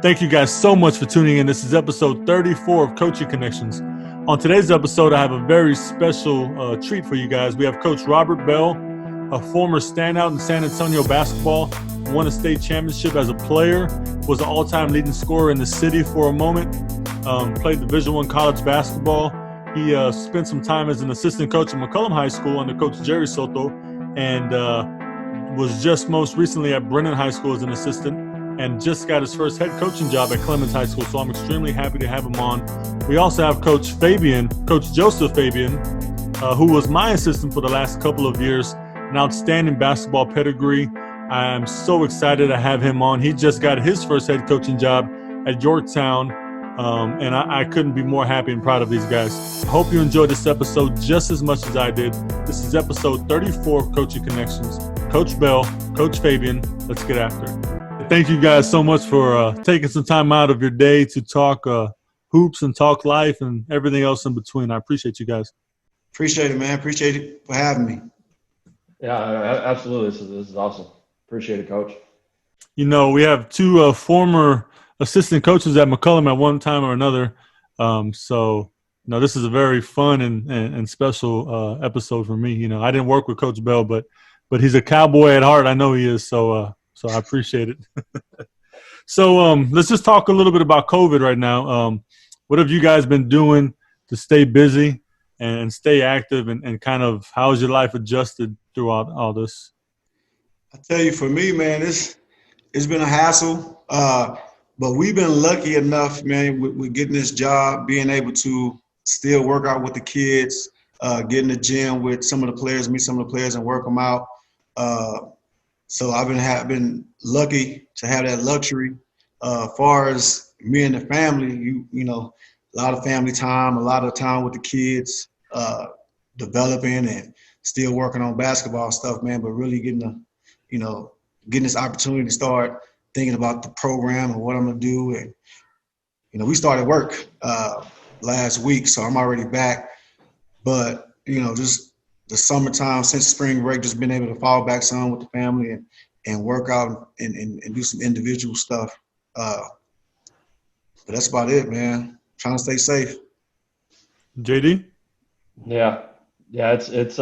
Thank you guys so much for tuning in. This is episode 34 of Coaching Connections. On today's episode, I have a very special treat for you guys. We have Coach Robert Bell, a former standout in San Antonio basketball, won a state championship as a player, was an all-time leading scorer in the city for a moment, played Division I college basketball. He spent some time as an assistant coach at McCollum High School under Coach Jerry Soto, and was just most recently at Brennan High School as an assistant, and just got his first head coaching job at Clemens High School. So I'm extremely happy to have him on. We also have Coach Joseph Fabian, who was my assistant for the last couple of years, an outstanding basketball pedigree. I'm so excited to have him on. He just got his first head coaching job at Yorktown, and I couldn't be more happy and proud of these guys. I hope you enjoyed this episode just as much as I did. This is episode 34 of Coaching Connections. Coach Bell, Coach Fabian, let's get after it. Thank you guys so much for taking some time out of your day to talk hoops and talk life and everything else in between. I appreciate you guys. Appreciate it, man. Appreciate it for having me. Yeah, absolutely. This is awesome. Appreciate it, Coach. You know, we have two former assistant coaches at McCollum at one time or another. So, you know, this is a very fun and special episode for me. You know, I didn't work with Coach Bell, but he's a Cowboy at heart. I know he is. So I appreciate it. So let's just talk a little bit about COVID right now. What have you guys been doing to stay busy and stay active, and kind of how has your life adjusted throughout all this? I tell you, for me, man, it's been a hassle, but we've been lucky enough, man, with getting this job, being able to still work out with the kids, get in the gym with some of the players, meet some of the players and work them out. So I've been lucky to have that luxury. Far as me and the family, you know, a lot of family time, a lot of time with the kids, developing and still working on basketball stuff, man. But really getting this opportunity to start thinking about the program and what I'm gonna do. And you know, we started work last week, so I'm already back. But you know, just the summertime since spring break, just been able to fall back some with the family and work out and do some individual stuff. But that's about it, man. Trying to stay safe. JD? Yeah. It's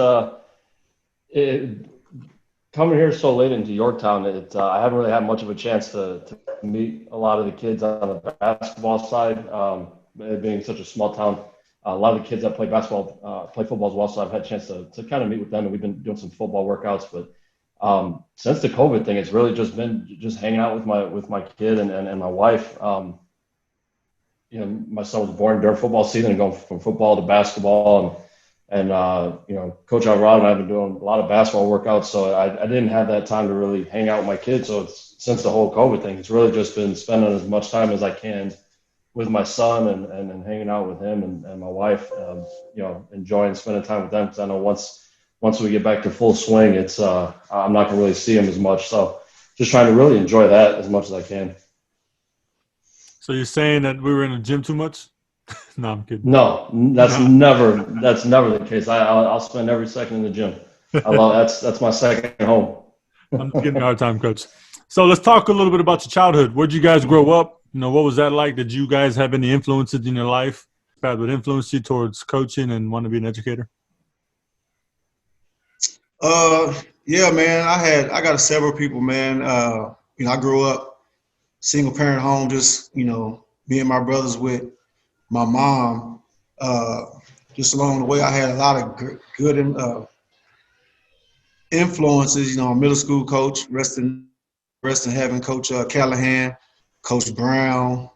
coming here so late into Yorktown. I haven't really had much of a chance to meet a lot of the kids on the basketball side. It being such a small town, a lot of the kids that play basketball, play football as well. So I've had a chance to kind of meet with them, and we've been doing some football workouts. But since the COVID thing, it's really just been hanging out with my kid and my wife. You know, my son was born during football season and going from football to basketball, and you know, Coach Alvarado and I have been doing a lot of basketball workouts. So I didn't have that time to really hang out with my kids. So since the whole COVID thing, it's really just been spending as much time as I can with my son and hanging out with him and my wife, you know, enjoying spending time with them, because I know once we get back to full swing, it's I'm not gonna really see him as much. So just trying to really enjoy that as much as I can. So you're saying that we were in the gym too much? No, I'm kidding. No, that's never the case. I'll spend every second in the gym. I love that's my second home. I'm getting a hard time, Coach. So let's talk a little bit about your childhood. Where'd you guys grow up? You know, what was that like? Did you guys have any influences in your life that would influence you towards coaching and want to be an educator? Yeah, man. I got several people, man. You know, I grew up single parent home, just, you know, me and my brothers with my mom. Just along the way, I had a lot of good influences. You know, middle school coach, rest in heaven, Coach Callahan, Coach Brown,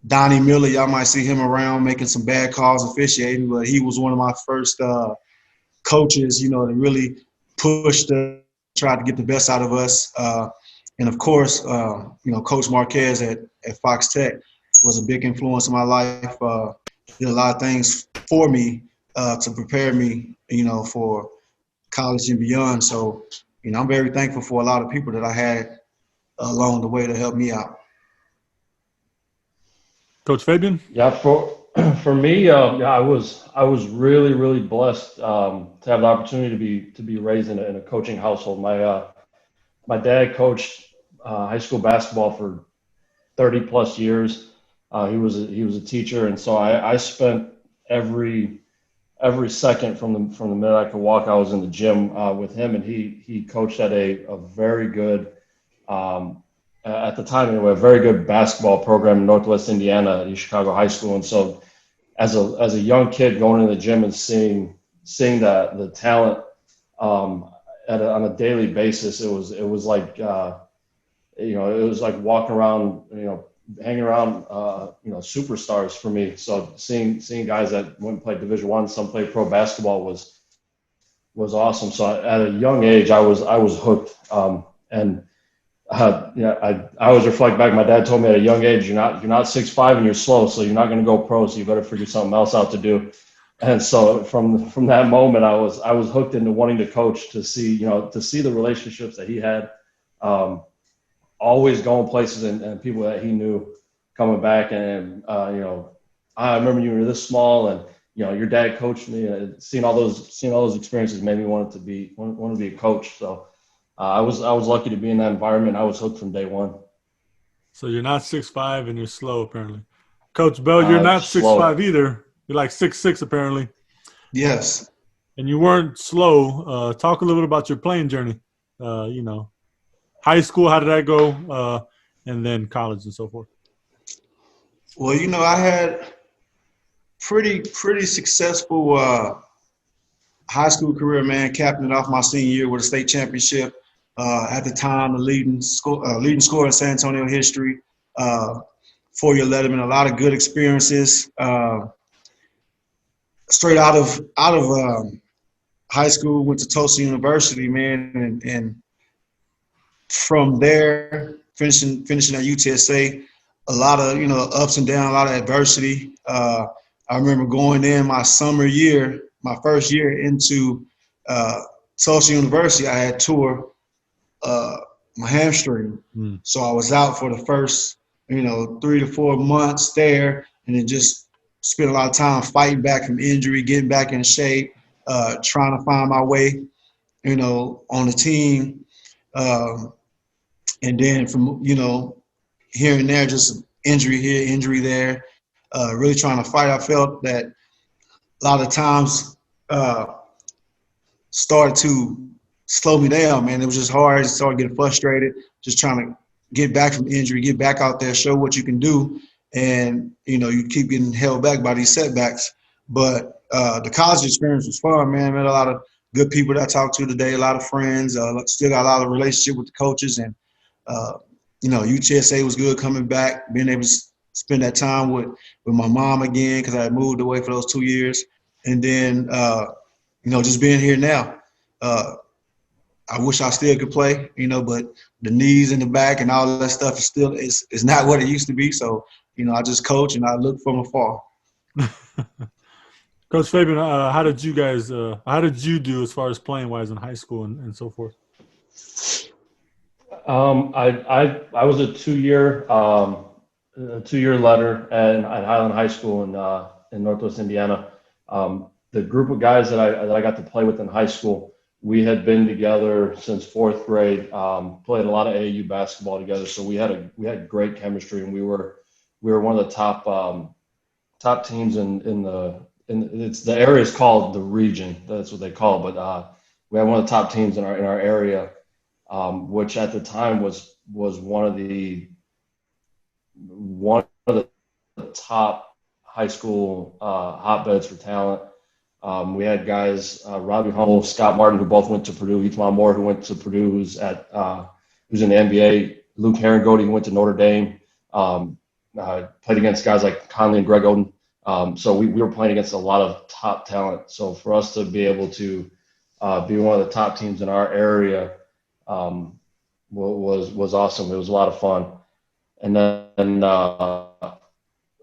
Donnie Miller. Y'all might see him around making some bad calls officiating, but he was one of my first coaches, you know, that really pushed tried to get the best out of us. And of course, you know, Coach Marquez at Fox Tech was a big influence in my life. Did a lot of things for me to prepare me, you know, for college and beyond. So, you know, I'm very thankful for a lot of people that I had along the way to help me out. Coach Fabian? Yeah, for me, I was really blessed to have the opportunity to be raised in a coaching household. My dad coached high school basketball for 30 plus years. He was a teacher, and so I spent every second from the minute I could walk, I was in the gym with him, and he coached at a very good, at the time anyway, a very good basketball program in Northwest Indiana at East Chicago High School. And so as a young kid going to the gym and seeing the talent on a daily basis, it was like it was like walking around, hanging around superstars for me. So seeing guys that went and played Division I, some played pro basketball was awesome. So at a young age, I was hooked. I always reflect back. My dad told me at a young age, you're not 6'5" and you're slow, so you're not going to go pro. So you better figure something else out to do. And so from that moment, I was hooked into wanting to coach, to see the relationships that he had, always going places and people that he knew coming back. And I remember you were this small, and your dad coached me. And seeing all those experiences made me want to be a coach. So. I was lucky to be in that environment. I was hooked from day one. So you're not 6'5" and you're slow, apparently. Coach Bell, you're not 6'5" either. You're like 6'6", apparently. Yes. And you weren't slow. Talk a little bit about your playing journey. High school, how did that go? And then college and so forth. Well, I had pretty successful high school career, man. Capping it off my senior year with a state championship. At the time, the leading scorer in San Antonio history. 4-year letterman, a lot of good experiences. Straight out of high school, went to Tulsa University, man, and from there, finishing at UTSA, a lot of ups and downs, a lot of adversity. I remember going in my summer year, my first year into Tulsa University, I had tore my hamstring. So I was out for the first 3 to 4 months there, and then just spent a lot of time fighting back from injury, getting back in shape, trying to find my way on the team, and then from here and there, just injury here, injury there, really trying to fight. I felt that a lot of times started to slow me down, man. It was just hard. I started getting frustrated, just trying to get back from injury, get back out there, show what you can do. And, you keep getting held back by these setbacks. But the college experience was fun, man. Met a lot of good people that I talked to today, a lot of friends. Still got a lot of relationship with the coaches. And, UTSA was good coming back, being able to spend that time with my mom again, because I had moved away for those 2 years. And then, just being here now. I wish I still could play, but the knees in the back and all that stuff is not what it used to be. So, I just coach and I look from afar. Coach Fabian, how did you do as far as playing wise in high school and so forth? I was a 2-year letter at Highland High School in Northwest Indiana. The group of guys that I got to play with in high school, we had been together since 4th grade, played a lot of AAU basketball together. So we had great chemistry, and we were one of the top teams in the area is called the region. That's what they call it. But we had one of the top teams in our area, which at the time was one of the top high school hotbeds for talent. We had guys, Robbie Hummel, Scott Martin, who both went to Purdue, Ethan Moore, who went to Purdue, who's in the NBA, Luke Herringode, who went to Notre Dame, played against guys like Conley and Greg Oden. So we were playing against a lot of top talent. So for us to be able to be one of the top teams in our area was awesome. It was a lot of fun. And then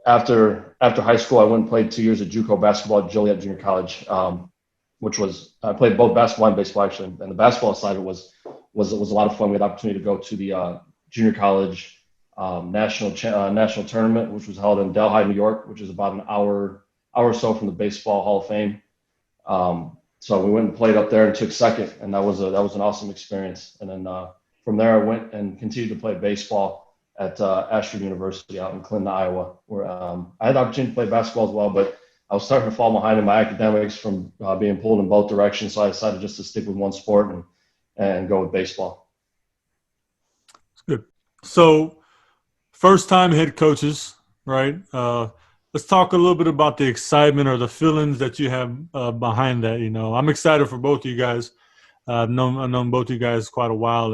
after high school, I went and played 2 years of JUCO basketball at Joliet Junior College, which was I played both basketball and baseball actually. And the basketball side of it was a lot of fun. We had the opportunity to go to the junior college national tournament, which was held in Delhi, New York, which is about an hour or so from the Baseball Hall of Fame. So we went and played up there and took second, and that was an awesome experience. And then from there, I went and continued to play baseball. at Ashford University out in Clinton, Iowa, where I had the opportunity to play basketball as well, but I was starting to fall behind in my academics from being pulled in both directions. So I decided just to stick with one sport and go with baseball. Good. So, first time head coaches, right? Let's talk a little bit about the excitement or the feelings that you have behind that. You know, I'm excited for both of you guys. I've known both of you guys quite a while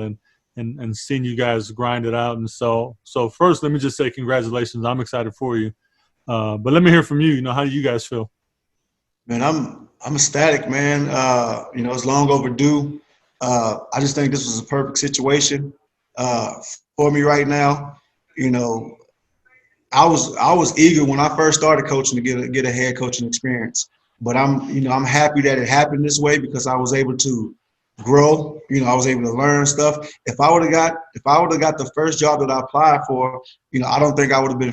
and seen you guys grind it out. And so first, let me just say congratulations. I'm excited for you. But let me hear from you. You know, how do you guys feel? Man, I'm ecstatic, man. You know, it's long overdue. I just think this was a perfect situation for me right now. You know, I was eager when I first started coaching to get a head coaching experience. But I'm happy that it happened this way because I was able to grow. You know, I was able to learn stuff. If I would have got the first job that I applied for, you know, I don't think I would have been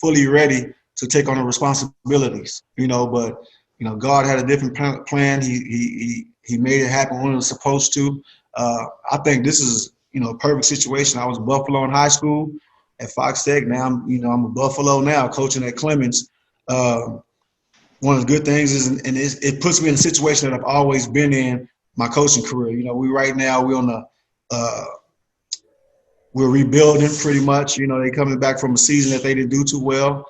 fully ready to take on the responsibilities. You know, but you know, God had a different plan. He made it happen when it was supposed to. I think this is, you know, a perfect situation. I was Buffalo in high school at Fox Tech. Now I'm a Buffalo now, coaching at Clemens. One of the good things is, and it puts me in a situation that I've always been in my coaching career. You know, we're rebuilding pretty much. You know, they coming back from a season that they didn't do too well.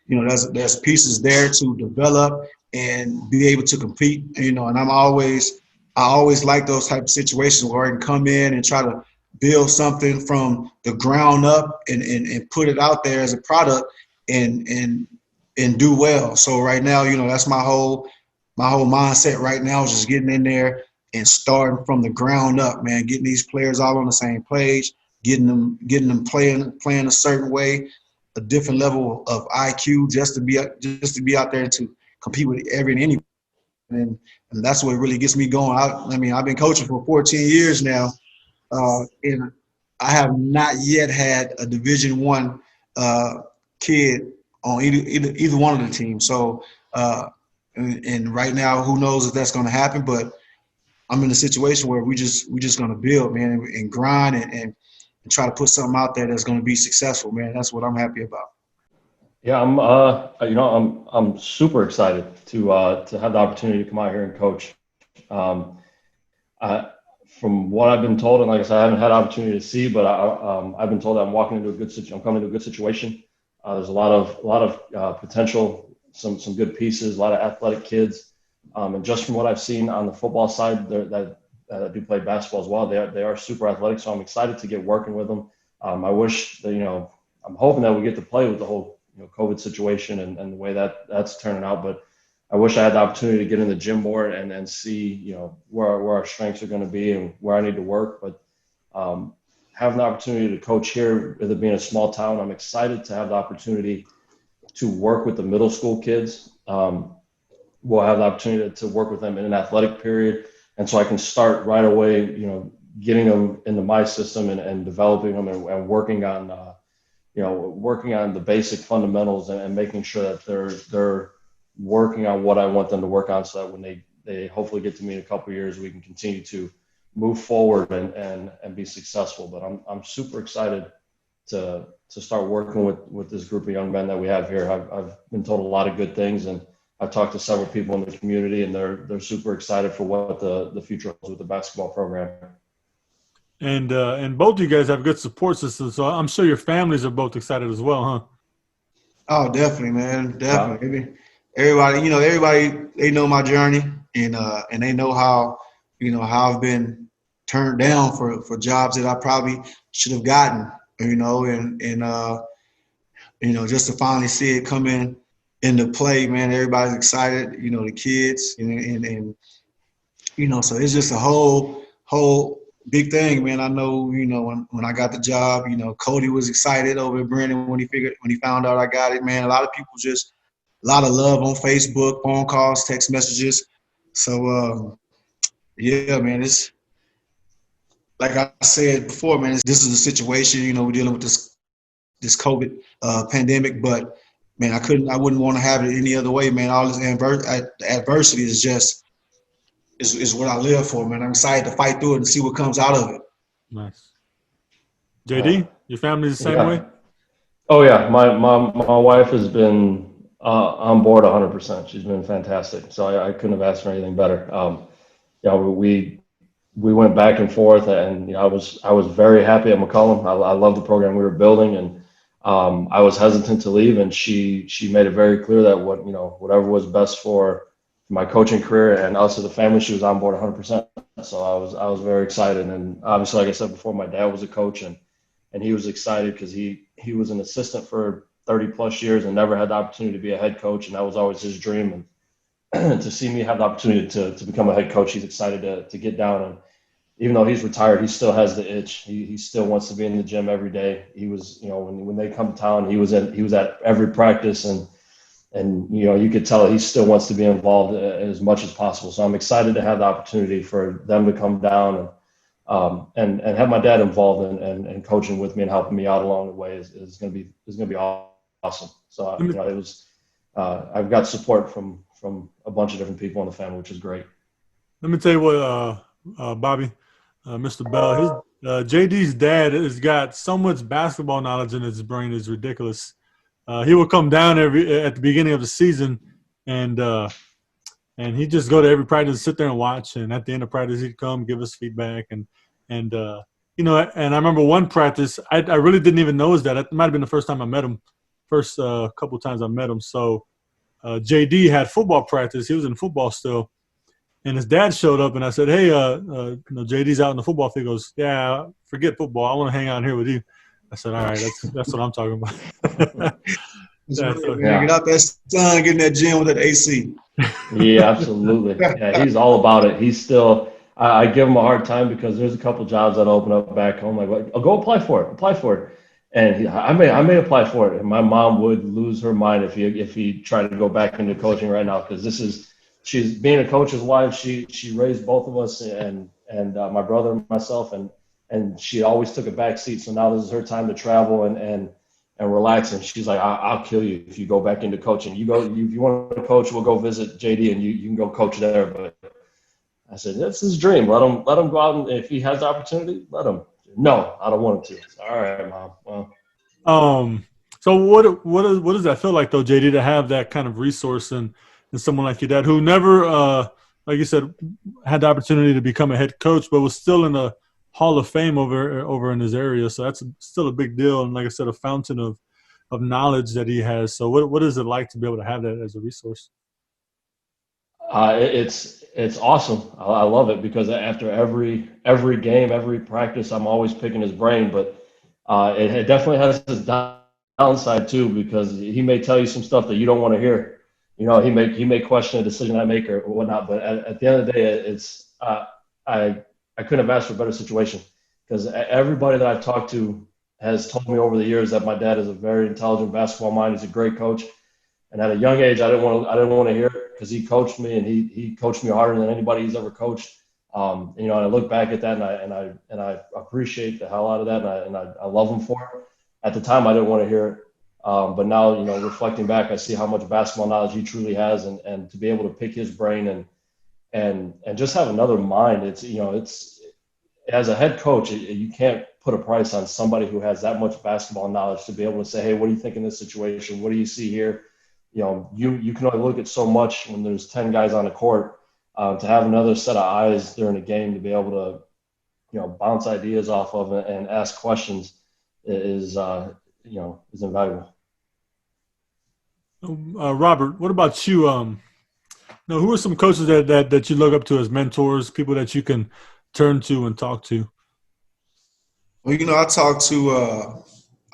You know, there's pieces there to develop and be able to compete. You know, and I always like those type of situations where I can come in and try to build something from the ground up and put it out there as a product and do well. So right now, you know, that's my whole mindset right now is just getting in there and starting from the ground up, man, getting these players all on the same page, getting them playing a certain way, a different level of IQ just to be out there to compete with every and any. And that's what really gets me going. I mean, I've been coaching for 14 years now, and I have not yet had a Division I kid on either one of the teams. So, and right now, who knows if that's going to happen? But I'm in a situation where we just going to build, man, and grind and try to put something out there that's going to be successful, man. That's what I'm happy about. Yeah, I'm super excited to have the opportunity to come out here and coach. From what I've been told, and like I said, I haven't had an opportunity to see, but I've been told that I'm coming into a good situation. There's a lot of potential, some good pieces, a lot of athletic kids, and just from what I've seen on the football side, that do play basketball as well, they are super athletic. So I'm excited to get working with them. I wish that, you know, I'm hoping that we get to play with the whole, you know, COVID situation and the way that's turning out, but I wish I had the opportunity to get in the gym more and see, you know, where our strengths are going to be and where I need to work. But having the opportunity to coach here, with it being a small town, I'm excited to have the opportunity to work with the middle school kids. We'll have the opportunity to work with them in an athletic period. And so I can start right away, you know, getting them into my system and developing them and working on, working on the basic fundamentals and making sure that they're working on what I want them to work on, so that when they hopefully get to me in a couple of years, we can continue to move forward and be successful. But I'm super excited to start working with this group of young men that we have here. I've been told a lot of good things, and I've talked to several people in the community, and they're super excited for what the future holds with the basketball program. And both of you guys have good support systems, so I'm sure your families are both excited as well, huh? Oh, definitely, man, definitely. Wow. Everybody, they know my journey, and they know how I've been turned down for jobs that I probably should have gotten, you know, and just to finally see it come into play, man. Everybody's excited, you know, the kids, and so it's just a whole big thing, man. I know, you know, when I got the job, you know, Cody was excited over at Brandon when he found out I got it, man. A lot of people a lot of love on Facebook, phone calls, text messages. So, yeah, man, it's like I said before, man, this is a situation, you know, we're dealing with this COVID pandemic, but man, I wouldn't want to have it any other way, man. All this adversity is what I live for, man. I'm excited to fight through it and see what comes out of it. Nice. JD? Your family's the same way? Yeah. Oh yeah, my wife has been on board 100%. She's been fantastic. So I couldn't have asked for anything better. Yeah, we went back and forth, and I was very happy at McCollum. I love the program we were building, and I was hesitant to leave, and she made it very clear that whatever was best for my coaching career and us as a family, she was on board 100%. So I was very excited, and obviously, like I said before, my dad was a coach, and he was excited because he was an assistant for 30 plus years and never had the opportunity to be a head coach, and that was always his dream. And to see me have the opportunity to become a head coach, he's excited to get down. And even though he's retired, he still has the itch. He still wants to be in the gym every day. He was, when they come to town, he was at every practice, and you could tell he still wants to be involved as much as possible. So I'm excited to have the opportunity for them to come down and have my dad involved and coaching with me and helping me out along the way is going to be awesome. So it was I've got support from a bunch of different people in the family, which is great. Let me tell you what, Bobby, Mr. Bell, JD's dad has got so much basketball knowledge in his brain, it's ridiculous. He would come down at the beginning of the season, and he'd just go to every practice, sit there and watch. And at the end of practice, he'd come give us feedback. And and I remember one practice, I really didn't even know his dad. It might have been the first time I met him, first couple of times I met him. So JD had football practice. He was in football still. And his dad showed up, and I said, "Hey, JD's out in the football field." He goes, "Yeah, forget football. I want to hang out here with you." I said, "All right, that's what I'm talking about." Get out that sun, get in that gym with that AC. Yeah, absolutely. Yeah, he's all about it. He's still. I give him a hard time because there's a couple jobs that open up back home. Like, I'll go apply for it. And I may apply for it. And my mom would lose her mind if he tried to go back into coaching right now, because she's being a coach's wife. She raised both of us and my brother and myself, and she always took a back seat. So now this is her time to travel and relax. And she's like, I'll kill you if you go back into coaching. You want to coach, we'll go visit JD and you can go coach there. But I said, that's his dream. Let him go out, and if he has the opportunity, let him. No, I don't want him to. So, all right, Mom. Well. So what does that feel like, though, JD, to have that kind of resource and someone like your dad, who never, like you said, had the opportunity to become a head coach, but was still in the Hall of Fame over in his area. So that's still a big deal. And like I said, a fountain of knowledge that he has. So what is it like to be able to have that as a resource? It's awesome. I love it, because after every game, every practice, I'm always picking his brain. But it definitely has its downside too, because he may tell you some stuff that you don't want to hear. He may question a decision I make or whatnot. But at the end of the day, it's I couldn't have asked for a better situation, because everybody that I've talked to has told me over the years that my dad is a very intelligent basketball mind. He's a great coach. And at a young age, I didn't want to hear it, because he coached me, and he coached me harder than anybody he's ever coached. And I look back at that, and I appreciate the hell out of that, and I love him for it. At the time, I didn't want to hear it, but now, reflecting back, I see how much basketball knowledge he truly has, and to be able to pick his brain and just have another mind. It's as a head coach, you can't put a price on somebody who has that much basketball knowledge, to be able to say, hey, what do you think in this situation? What do you see here? You can only look at so much when there's 10 guys on the court. To have another set of eyes during a game, to be able to, bounce ideas off of it and ask questions is invaluable. Robert, what about you? Who are some coaches that you look up to as mentors, people that you can turn to and talk to? Well,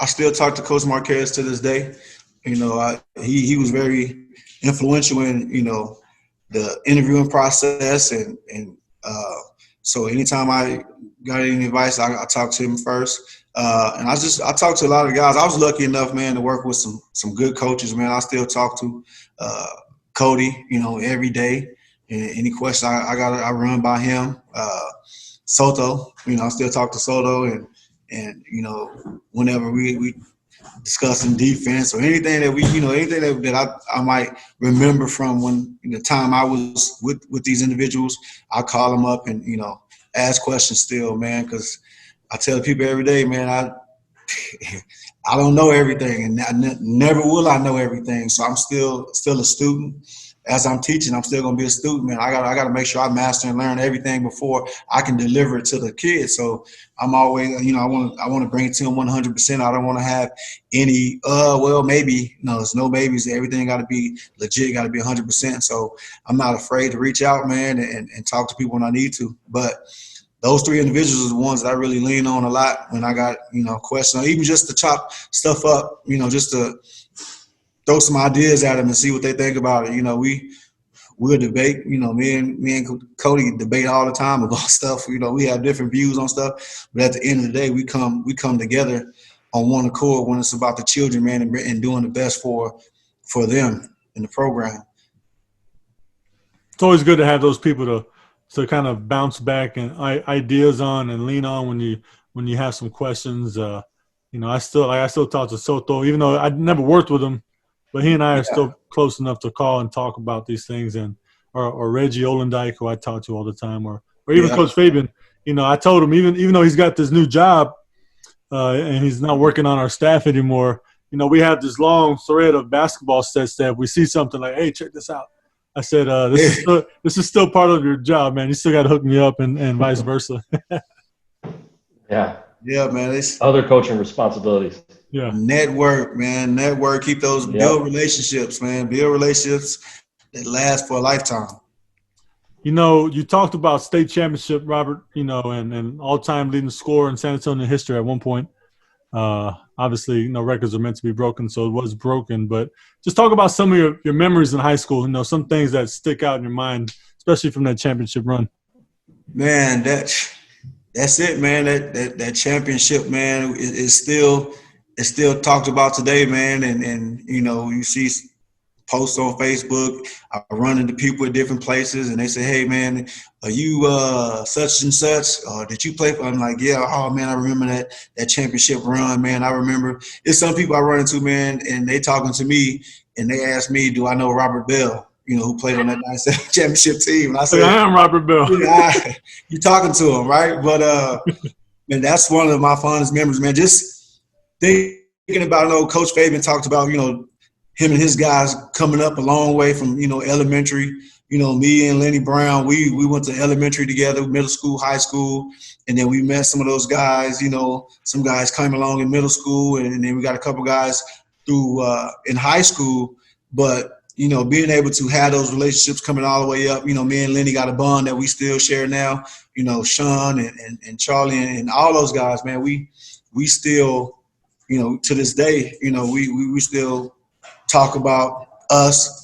I still talk to Coach Marquez to this day. He was very influential in, the interviewing process. And so anytime I got any advice, I talk to him first. And I talked to a lot of guys. I was lucky enough, man, to work with some good coaches, man. I still talk to Cody, every day. And any question I run by him. Soto, I still talk to Soto, and whenever we discussing defense or anything that I might remember from when the time I was with these individuals, I call them up and ask questions still, man, because I tell people every day, man, I don't know everything, and never will I know everything. So I'm still a student. As I'm teaching, I'm still gonna be a student, man. I gotta make sure I master and learn everything before I can deliver it to the kids. So I'm always, I want to bring it to them 100%. I don't want to have any, well, maybe. No, there's no maybes. Everything got to be legit, got to be 100%. So I'm not afraid to reach out, man, and talk to people when I need to. But those three individuals are the ones that I really lean on a lot when I got, questions, or even just to chop stuff up, just to throw some ideas at them and see what they think about it. We'll debate. Me and Cody debate all the time about stuff. We have different views on stuff, but at the end of the day, we come together on one accord when it's about the children, man, and doing the best for them in the program. It's always good to have those people to kind of bounce back and ideas on and lean on when you have some questions. I still talk to Soto, even though I never worked with him. But he and I are still close enough to call and talk about these things, and or Reggie Olendike, who I talk to all the time, or even Coach Fabian. I told him even though he's got this new job and he's not working on our staff anymore, we have this long thread of basketball sets that if we see something like, hey, check this out. I said, this is still part of your job, man. You still got to hook me up and vice versa. Yeah. Yeah, man. It's other coaching responsibilities. Yeah. Network, man. Network. Keep those build relationships, man. Build relationships that last for a lifetime. You talked about state championship, Robert, and all-time leading scorer in San Antonio history at one point. Obviously, records are meant to be broken, so it was broken. But just talk about some of your memories in high school, some things that stick out in your mind, especially from that championship run. Man, that's it, man. That championship, man, is still talked about today, man. And you see posts on Facebook. I run into people at different places, and they say, "Hey, man, are you such and such? Or did you play for?" I'm like, "Yeah." Oh man, I remember that championship run, man. I remember. It's some people I run into, man, and they talking to me, and they ask me, "Do I know Robert Bell? Who played on that 97 championship team?" And I said, "I am Robert Bell." You talking to him, right? But man, that's one of my fondest memories, man. Just thinking about, Coach Fabian talked about, him and his guys coming up a long way from, elementary. Me and Lenny Brown, we went to elementary together, middle school, high school, and then we met some of those guys. Some guys came along in middle school, and then we got a couple guys through in high school. But being able to have those relationships coming all the way up, me and Lenny got a bond that we still share now. Sean and Charlie and all those guys, man, we still, to this day, we still talk about us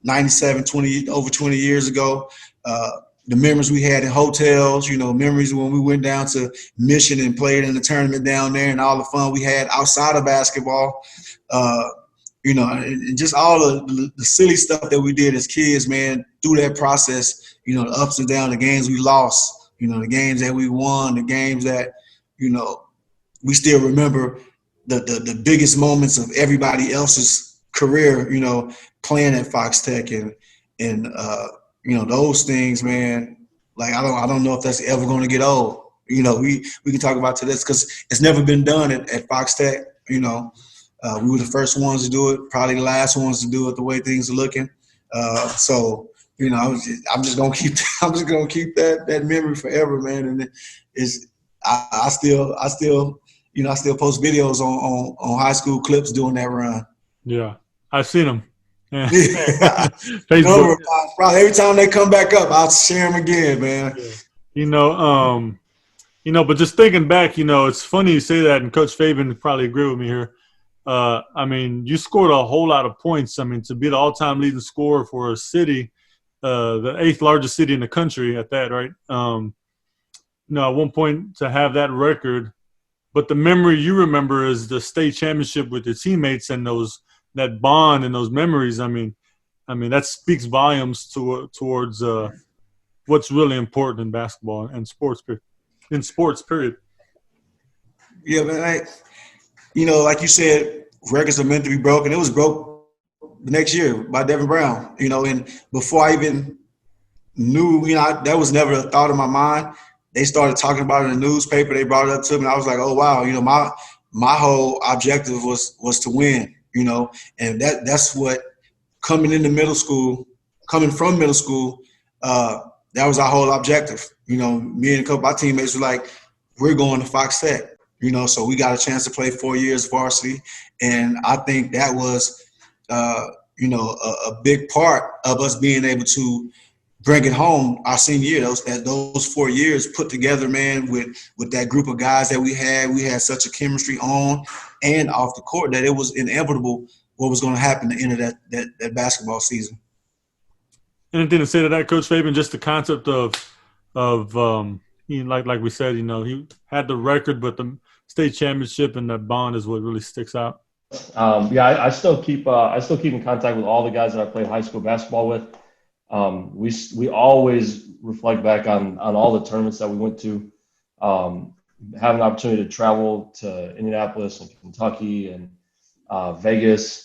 97, over 20 years ago, the memories we had in hotels, memories when we went down to Mission and played in the tournament down there, and all the fun we had outside of basketball, and just all the silly stuff that we did as kids, man, through that process, the ups and downs, the games we lost, the games that we won, the games that, we still remember the biggest moments of everybody else's career, playing at Fox Tech and those things, man. Like I don't know if that's ever going to get old. We can talk about this because it's never been done at Fox Tech. We were the first ones to do it, probably the last ones to do it. The way things are looking, so I'm just gonna keep that memory forever, man. And I still post videos on high school clips doing that run. Yeah, I've seen them. Yeah. Facebook. Probably every time they come back up, I'll share them again, man. Yeah. But just thinking back, it's funny you say that, and Coach Fabian would probably agree with me here. You scored a whole lot of points. To be the all-time leading scorer for a city, the 8th largest city in the country at that, right? At one point to have that record, but the memory you remember is the state championship with your teammates and that bond and those memories. That speaks volumes towards what's really important in basketball and sports. In sports, period. Yeah, man. Like you said, records are meant to be broken. It was broke the next year by Devin Brown. And before I even knew, that was never a thought in my mind. They started talking about it in the newspaper. They brought it up to me, and I was like, oh wow, my whole objective was to win, and that's what coming from middle school, that was our whole objective. Me and a couple of my teammates were like, we're going to Fox Tech, so we got a chance to play 4 years varsity. And I think that was, a big part of us being able to bring it home our senior year. Those 4 years put together, man, with that group of guys that we had such a chemistry on and off the court that it was inevitable what was going to happen at the end of that basketball season. Anything to say to that, Coach Fabian? Just the concept of like we said, he had the record, but the state championship and that bond is what really sticks out. I still keep in contact with all the guys that I played high school basketball with. We always reflect back on all the tournaments that we went to. Having an opportunity to travel to Indianapolis and Kentucky and Vegas.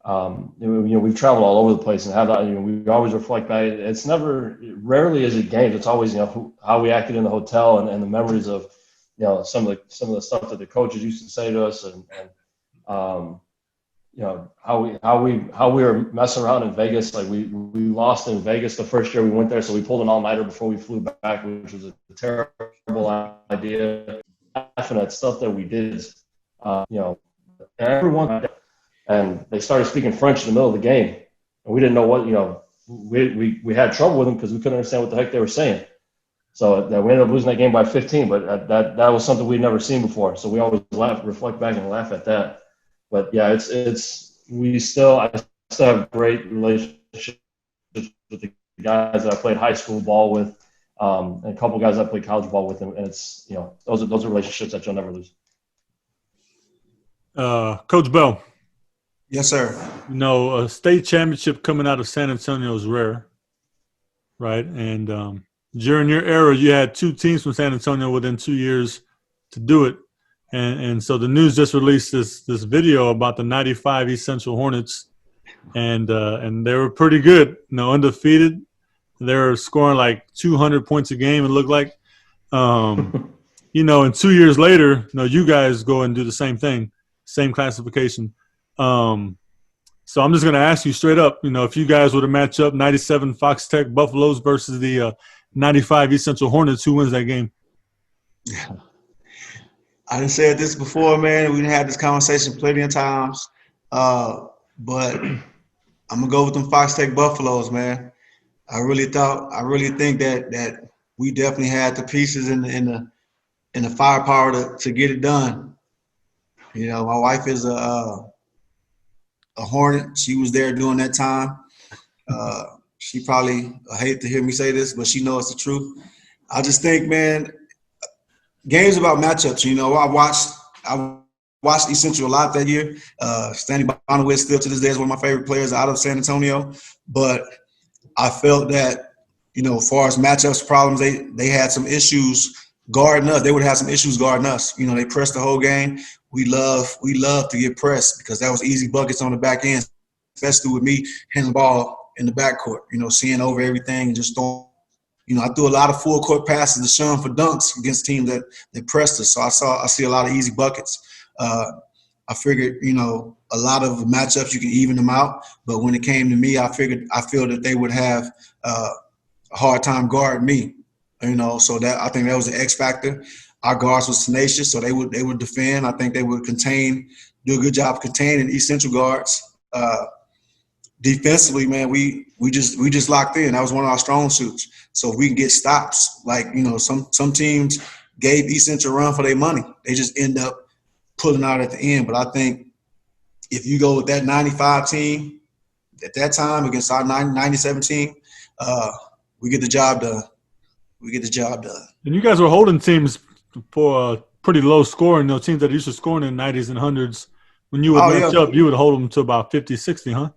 We've traveled all over the place and have that. We always reflect back. It's rarely is it games. It's always how we acted in the hotel and the memories of some of the stuff that the coaches used to say to us and how we were messing around in Vegas. Like we lost in Vegas the first year we went there, so we pulled an all-nighter before we flew back, which was a terrible idea. Laughing at stuff that we did, everyone. And they started speaking French in the middle of the game, and we didn't know what we had trouble with them because we couldn't understand what the heck they were saying. So we ended up losing that game by 15, but that was something we'd never seen before. So we always reflect back and laugh at that. But yeah, I still have great relationships with the guys that I played high school ball with, and a couple guys I played college ball with, and it's those are relationships that you'll never lose. Coach Bell. Yes, sir. A state championship coming out of San Antonio is rare, right? And during your era, you had 2 teams from San Antonio within 2 years to do it. And so the news just released this video about the 95 East Central Hornets, and they were pretty good, undefeated. They were scoring like 200 points a game, it looked like. And 2 years later, you guys go and do the same thing, same classification. So I'm just going to ask you straight up, if you guys were to match up 97 Fox Tech Buffaloes versus the 95 East Central Hornets, who wins that game? I done said this before, man. We done had this conversation plenty of times. But I'm going to go with them Fox Tech Buffaloes, man. I really think that we definitely had the pieces in the firepower to get it done. My wife is a Hornet. She was there during that time. She probably hate to hear me say this, but she knows the truth. I just think, man, games about matchups. I watched East Central a lot that year. Stanley Bonowitz still to this day is one of my favorite players out of San Antonio. But I felt that, as far as matchups problems, they had some issues guarding us. They would have some issues guarding us. They pressed the whole game. We love to get pressed because that was easy buckets on the back end, especially with me handling the ball in the backcourt, seeing over everything and just throwing. I threw a lot of full court passes to Sean for dunks against teams that pressed us. So I see a lot of easy buckets. I figured, a lot of matchups you can even them out. But when it came to me, I feel that they would have a hard time guarding me. So that I think that was the X factor. Our guards was tenacious, so they would defend. I think they would do a good job containing East Central guards. Defensively, man, we just locked in. That was one of our strong suits. So if we can get stops, like some teams gave East Central a run for their money. They just end up pulling out at the end. But I think if you go with that 95 team at that time against our 97 team, we get the job done. And you guys were holding teams for a pretty low scoring, teams that are used to scoring in 90s and 100s. When you would match up, you would hold them to about 50, 60, huh?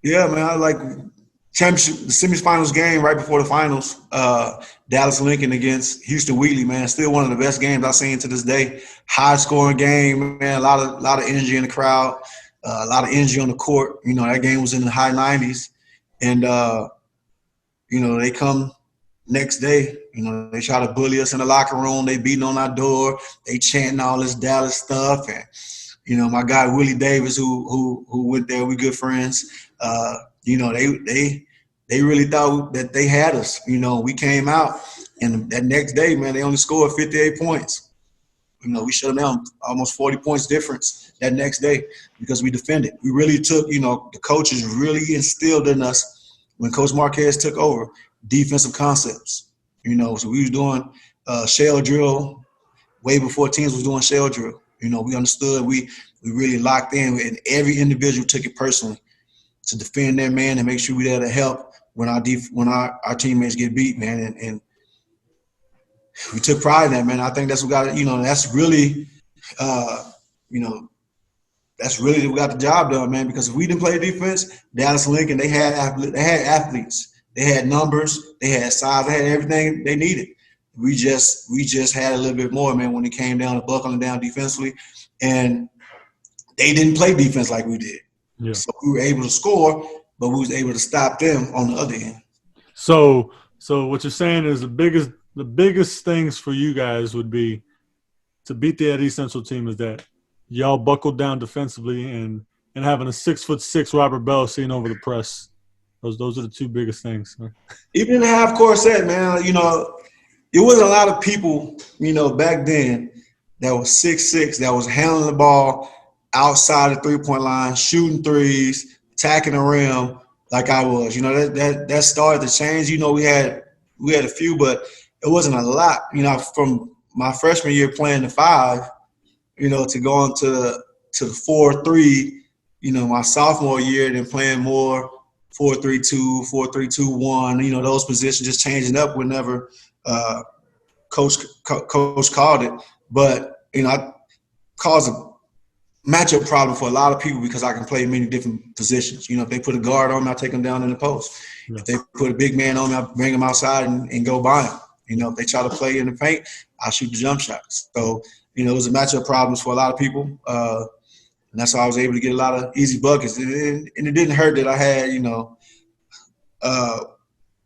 Yeah, man. I like championship, the semifinals game right before the finals, Dallas Lincoln against Houston Wheatley, man. Still one of the best games I've seen to this day. High scoring game, man. A lot of energy in the crowd, a lot of energy on the court. That game was in the high 90s. And, they come next day, they try to bully us in the locker room. They beating on our door. They chanting all this Dallas stuff. And, my guy, Willie Davis, who went there, we good friends. They really thought that they had us. We came out, and that next day, man, they only scored 58 points. We shut them down almost 40 points difference that next day because we defended. We really took, the coaches really instilled in us when Coach Marquez took over defensive concepts. So we was doing shell drill way before teams was doing shell drill. We understood. We really locked in, and every individual took it personally to defend their man and make sure we there to help when our teammates get beat, man. And we took pride in that, man. I think that's what got it. That's really, that's really what got the job done, man. Because if we didn't play defense, Dallas Lincoln, they had athletes, they had numbers, they had size, they had everything they needed. We just had a little bit more, man, when it came down to buckling down defensively, and they didn't play defense like we did. Yeah. So we were able to score, but we was able to stop them on the other end. So what you're saying is the biggest things for you guys would be to beat the Eddie Central team is that y'all buckled down defensively and having a 6'6" Robert Bell seeing over the press. Those are the two biggest things. Even in the half court set, man, it wasn't a lot of people, back then that was 6'6", that was handling the ball outside the three-point line, shooting threes, attacking the rim like I was. That started to change. We had a few, but it wasn't a lot. From my freshman year playing the 5, to go on to the 4-3, my sophomore year, then playing more 4-3-2, 4-3-2-1, those positions just changing up whenever coach called it. But, I caused a matchup problem for a lot of people because I can play many different positions. If they put a guard on me, I take them down in the post. Yeah. If they put a big man on me, I bring them outside and go by them. If they try to play in the paint, I shoot the jump shots. So, it was a matchup problems for a lot of people. And that's how I was able to get a lot of easy buckets. And it didn't hurt that I had,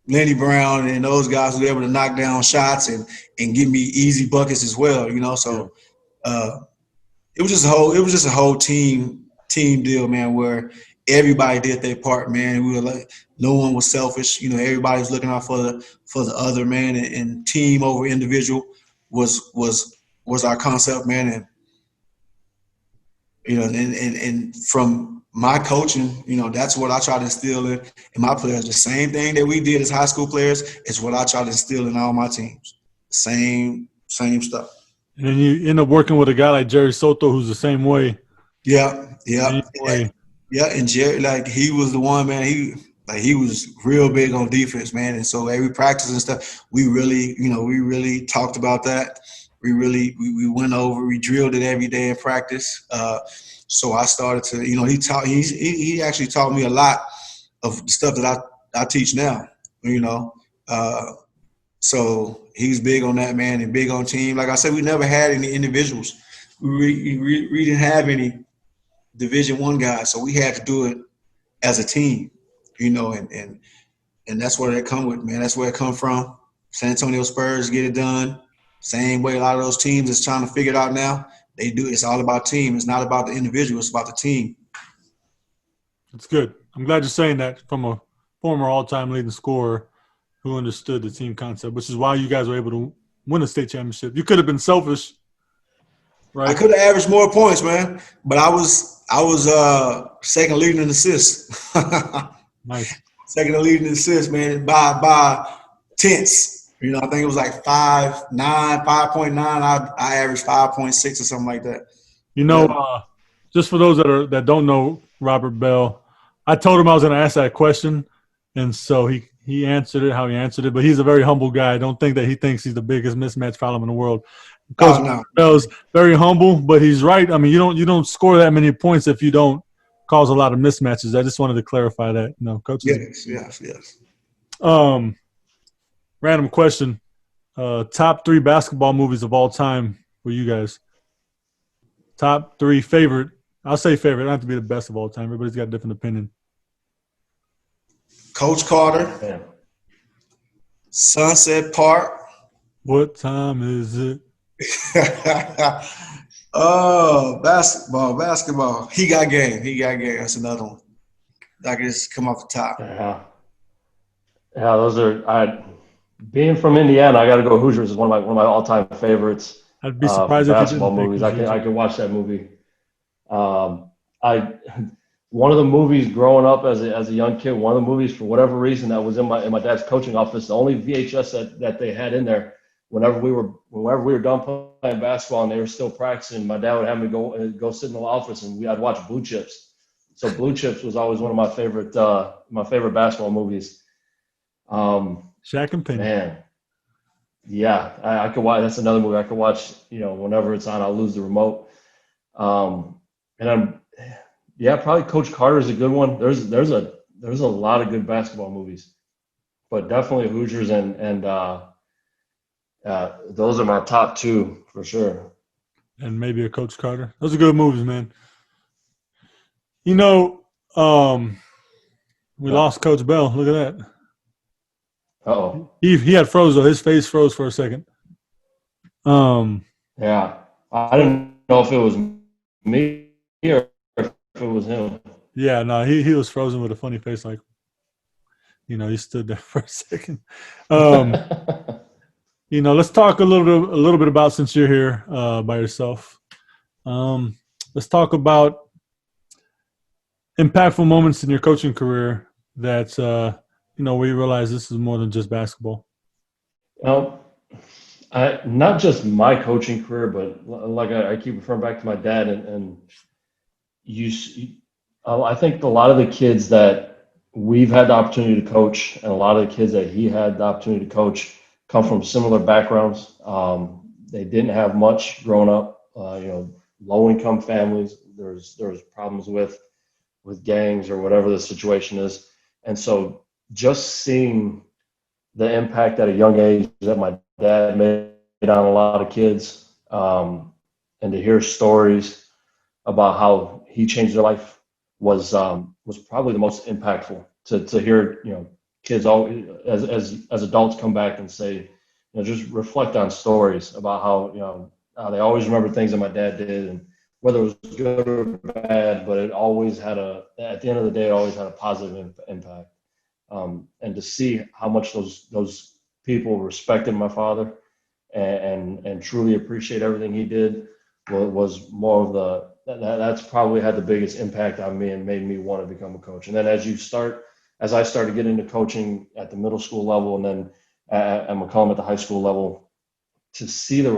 Lenny Brown and those guys who were able to knock down shots and give me easy buckets as well, So it was just a whole team deal, man, where everybody did their part, man. We were like, no one was selfish. Everybody was looking out for the other, man, and team over individual was our concept, man. And from my coaching, that's what I try to instill in my players. The same thing that we did as high school players is what I try to instill in all my teams. Same stuff. And then you end up working with a guy like Jerry Soto, who's the same way. Yeah. And Jerry, he was the one, man. He was real big on defense, man. And so every practice and stuff, we really talked about that. We went over, we drilled it every day in practice. So I started to, he actually taught me a lot of the stuff that I teach now, So he's big on that, man, and big on team. Like I said, we never had any individuals. We didn't have any Division I guys, so we had to do it as a team, and that's where it come with, man. That's where it come from. San Antonio Spurs get it done. Same way a lot of those teams is trying to figure it out now. They do. It's all about team. It's not about the individual. It's about the team. That's good. I'm glad you're saying that from a former all-time leading scorer who understood the team concept, which is why you guys were able to win a state championship. You could have been selfish, right? I could have averaged more points, man, but I was second leading in assists. Nice. Second leading in assists, man, by tenths. I think it was like 5.9. I averaged 5.6 or something like that. Just for those that don't know Robert Bell, I told him I was going to ask that question, and so he answered it how he answered it. But he's a very humble guy. I don't think that he thinks he's the biggest mismatch problem in the world. Coach Bell's very humble, but he's right. I mean, you don't score that many points if you don't cause a lot of mismatches. I just wanted to clarify that. Coach. Yes. Random question. Top 3 basketball movies of all time for you guys. Top 3 favorite. I'll say favorite. It doesn't have to be the best of all time. Everybody's got a different opinion. Coach Carter. Yeah. Sunset Park. What time is it? Oh, basketball. He got game. That's another one. I can just come off the top. Yeah, those are. Being from Indiana, I got to go. Hoosiers is one of my all-time favorites I'd be for surprised if you basketball didn't pick movies. Hoosiers. I can watch that movie. I One of the movies growing up as a young kid, one of the movies for whatever reason that was in my dad's coaching office, the only VHS that they had in there. Whenever we were done playing basketball and they were still practicing, my dad would have me go sit in the office and I'd watch Blue Chips. So Blue Chips was always one of my favorite basketball movies. Shaq and Penny. Man, yeah, I could watch. That's another movie I could watch. Whenever it's on, I'll lose the remote. Probably Coach Carter is a good one. There's a lot of good basketball movies, but definitely Hoosiers and those are my top two for sure. And maybe a Coach Carter. Those are good movies, man. We lost Coach Bell. Look at that. Uh-oh. He had froze though. His face froze for a second. Yeah, I didn't know if it was me or if it was him. Yeah, no, he was frozen with a funny face, like he stood there for a second. Let's talk a little bit about, since you're here by yourself. Let's talk about impactful moments in your coaching career that where you realize this is more than just basketball. Not just my coaching career, but like I keep referring back to my dad, and I think a lot of the kids that we've had the opportunity to coach, and a lot of the kids that he had the opportunity to coach, come from similar backgrounds. They didn't have much growing up. Low income families. There's problems with gangs or whatever the situation is, and so just seeing the impact at a young age that my dad made on a lot of kids, and to hear stories about how he changed their life was probably the most impactful. To hear kids always as adults come back and say, just reflect on stories about how they always remember things that my dad did, and whether it was good or bad, but it always had at the end of the day, it always had a positive impact. And to see how much those people respected my father and truly appreciate everything he did was more of that's probably had the biggest impact on me and made me want to become a coach. And then as I started getting into coaching at the middle school level and then at McCollum at the high school level, to see the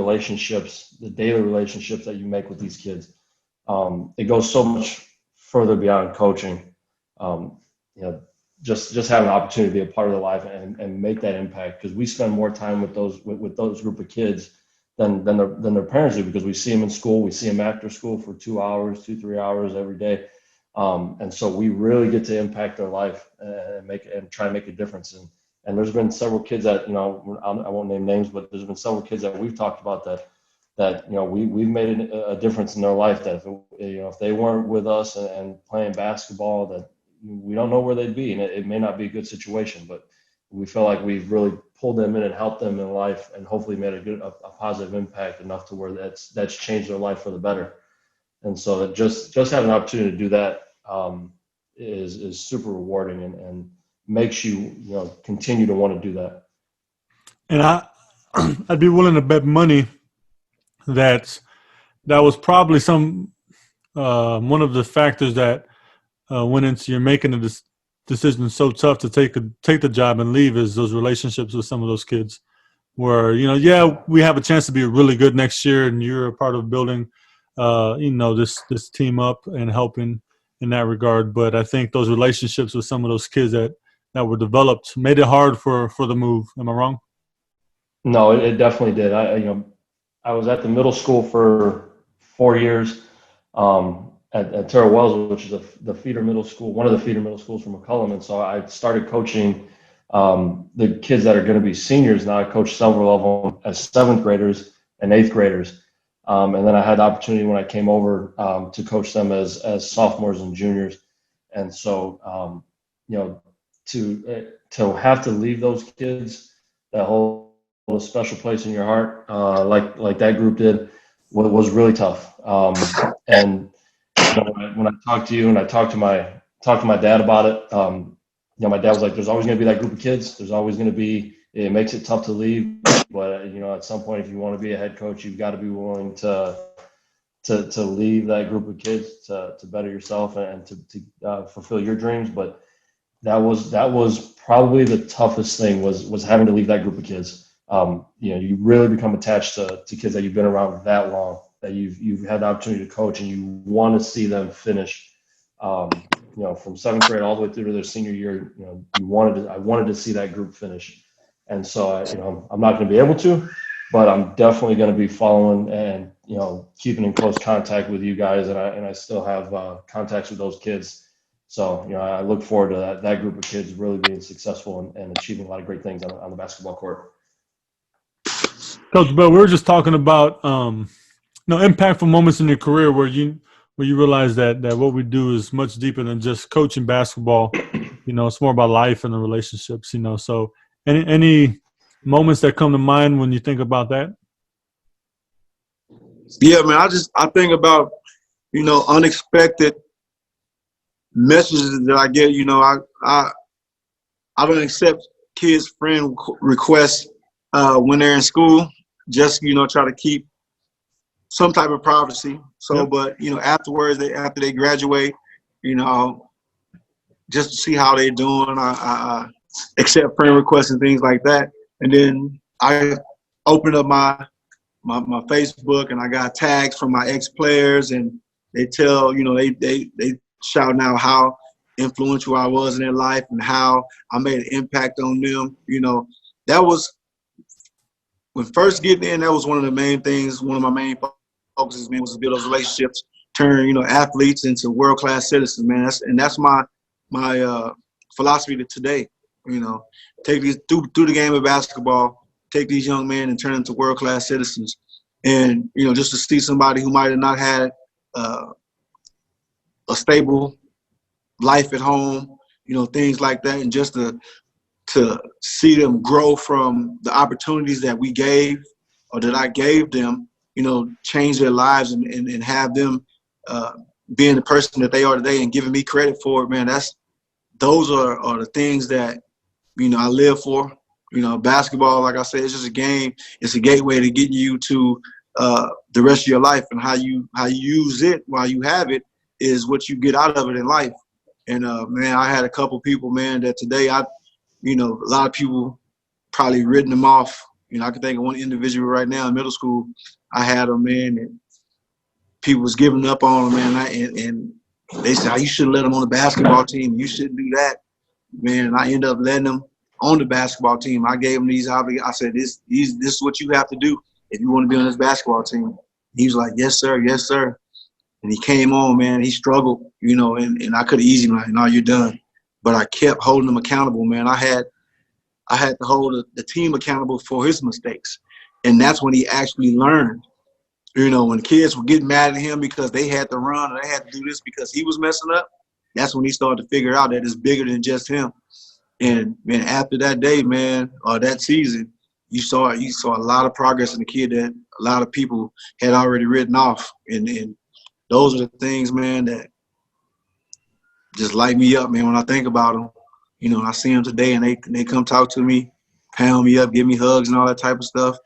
daily relationships that you make with these kids, it goes so much further beyond coaching. Just having an opportunity to be a part of their life and make that impact, because we spend more time with those group of kids than their parents do, because we see them in school, we see them after school for 2 hours, 3 hours every day, and so we really get to impact their life and try to make a difference. And there's been several kids that I won't name names, but there's been several kids that we've talked about that we've made a difference in their life, that if they weren't with us and playing basketball, that we don't know where they'd be, and it may not be a good situation, but we feel like we've really pulled them in and helped them in life, and hopefully made a positive impact enough to where that's changed their life for the better. And so that just having an opportunity to do that is super rewarding and makes you continue to want to do that. And I'd be willing to bet money that was probably one of the factors that went into your making a decision so tough to take the job and leave, is those relationships with some of those kids where, we have a chance to be really good next year, and you're a part of building, this team up and helping in that regard. But I think those relationships with some of those kids that were developed made it hard for the move. Am I wrong? No, it definitely did. I was at the middle school for 4 years, at Terrell Wells, which is the feeder middle school, one of the feeder middle schools from McCollum. And so I started coaching the kids that are going to be seniors. Now I coach several of them as 7th graders and 8th graders. And then I had the opportunity when I came over to coach them as sophomores and juniors. And so, to have to leave those kids hold a special place in your heart, like that group did, was really tough. And when I talked to you and I talked to my dad about it, my dad was like, "There's always going to be that group of kids. There's always going to be. It makes it tough to leave, but at some point, if you want to be a head coach, you've got to be willing to leave that group of kids to better yourself and to fulfill your dreams." But that was probably the toughest thing was having to leave that group of kids. You really become attached to kids that you've been around that long, that you've had the opportunity to coach, and you want to see them finish. From seventh grade all the way through to their senior year, I wanted to see that group finish. And so, I'm not going to be able to, but I'm definitely going to be following and, keeping in close contact with you guys. And I still have contacts with those kids. So, I look forward to that group of kids really being successful and achieving a lot of great things on the basketball court. Coach Bell, we were just talking about, impactful moments in your career where you realize that what we do is much deeper than just coaching basketball. It's more about life and the relationships. So any moments that come to mind when you think about that? Yeah, man. I think about unexpected messages that I get. I don't accept kids' friend requests when they're in school. Just try to keep some type of privacy. So, Yep. But afterwards, after they graduate, just to see how they're doing, I accept friend requests and things like that. And then I open up my Facebook, and I got tags from my ex-players, and they tell they shouting out how influential I was in their life and how I made an impact on them. That was when first getting in. That was one of the main things. One of my main focuses, man, was to build those relationships, turn athletes into world-class citizens, man. That's my philosophy to today. Take these through the game of basketball, take these young men and turn them into world-class citizens. And just to see somebody who might have not had a stable life at home, things like that, and just to see them grow from the opportunities that we gave or that I gave them, change their lives and have them being the person that they are today and giving me credit for it, man. Those are the things that, I live for. Basketball, like I said, it's just a game. It's a gateway to getting you to the rest of your life, and how you use it while you have it is what you get out of it in life. And man, I had a couple people, man, that today a lot of people probably written them off. I can think of one individual right now in middle school. I had him, man, and people was giving up on him, man, and they said, "You shouldn't let him on the basketball team. You shouldn't do that." Man, and I ended up letting him on the basketball team. I gave him these obligations. I said, this is what you have to do if you want to be on this basketball team. He was like, "Yes, sir. Yes, sir." And he came on, man. He struggled, and I could have easily like, "No, you're done." But I kept holding him accountable, man. I had to hold the team accountable for his mistakes. And that's when he actually learned. When kids were getting mad at him because they had to run or they had to do this because he was messing up, that's when he started to figure out that it's bigger than just him. And man, after that day, man, or that season, you saw a lot of progress in the kid that a lot of people had already written off. And those are the things, man, that just light me up, man, when I think about them. I see them today and they come talk to me, pound me up, give me hugs and all that type of stuff.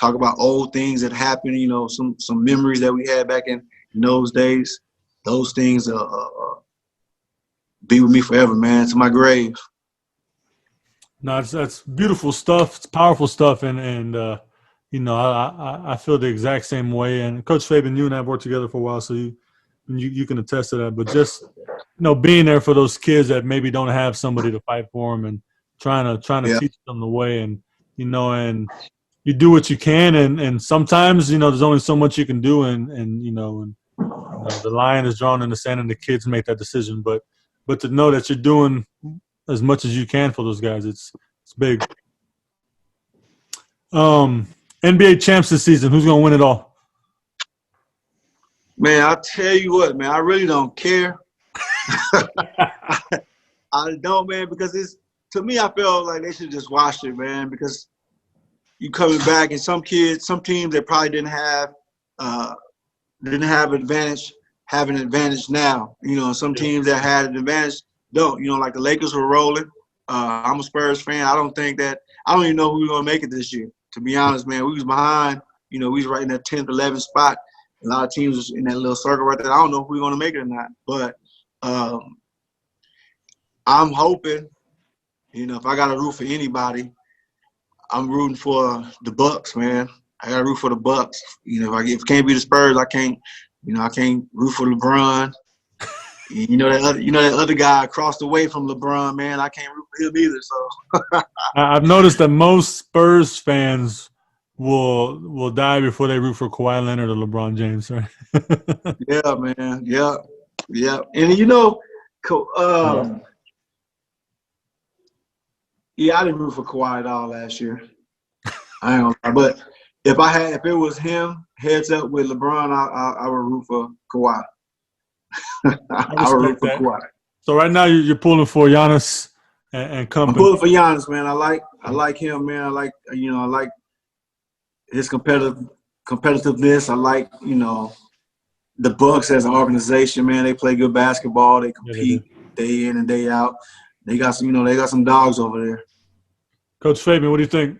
Talk about old things that happened, some memories that we had back in those days. Those things be with me forever, man, to my grave. No, that's beautiful stuff. It's powerful stuff, and I feel the exact same way. And Coach Fabian, you and I have worked together for a while, so you can attest to that. But just being there for those kids that maybe don't have somebody to fight for them, and trying to teach them the way, and and you do what you can, and sometimes there's only so much you can do, and the line is drawn in the sand, and the kids make that decision. But to know that you're doing as much as you can for those guys, it's big. NBA champs this season. Who's gonna win it all? Man, I tell you what, man, I really don't care. I don't, man, because to me, I feel like they should just watch it, man, because you coming back, and some teams that probably didn't have advantage have an advantage now. You know, some teams that had an advantage don't. You know, like the Lakers were rolling. I'm a Spurs fan. I don't even know who we're gonna make it this year. To be honest, man, we was behind. You know, we was right in that 10th, 11th spot. A lot of teams was in that little circle right there. I don't know if we're gonna make it or not, but I'm hoping. You know, if I got to root for anybody, I'm rooting for the Bucks, man. I got to root for the Bucks. You know, if it can't be the Spurs, I can't root for LeBron. You know that other guy across the way from LeBron, man. I can't root for him either. So I've noticed that most Spurs fans will die before they root for Kawhi Leonard or LeBron James, right? yeah, man. Yeah. And you know, yeah, I didn't root for Kawhi at all last year. I ain't gonna lie. But if it was him heads up with LeBron, I would root for Kawhi. I would root for Kawhi. So right now you're pulling for Giannis and company. I'm pulling for Giannis, man. I like him, man. I like his competitiveness. I like, the Bucks as an organization, man. They play good basketball. They compete day in and day out. They got some dogs over there. Coach Fabian, what do you think?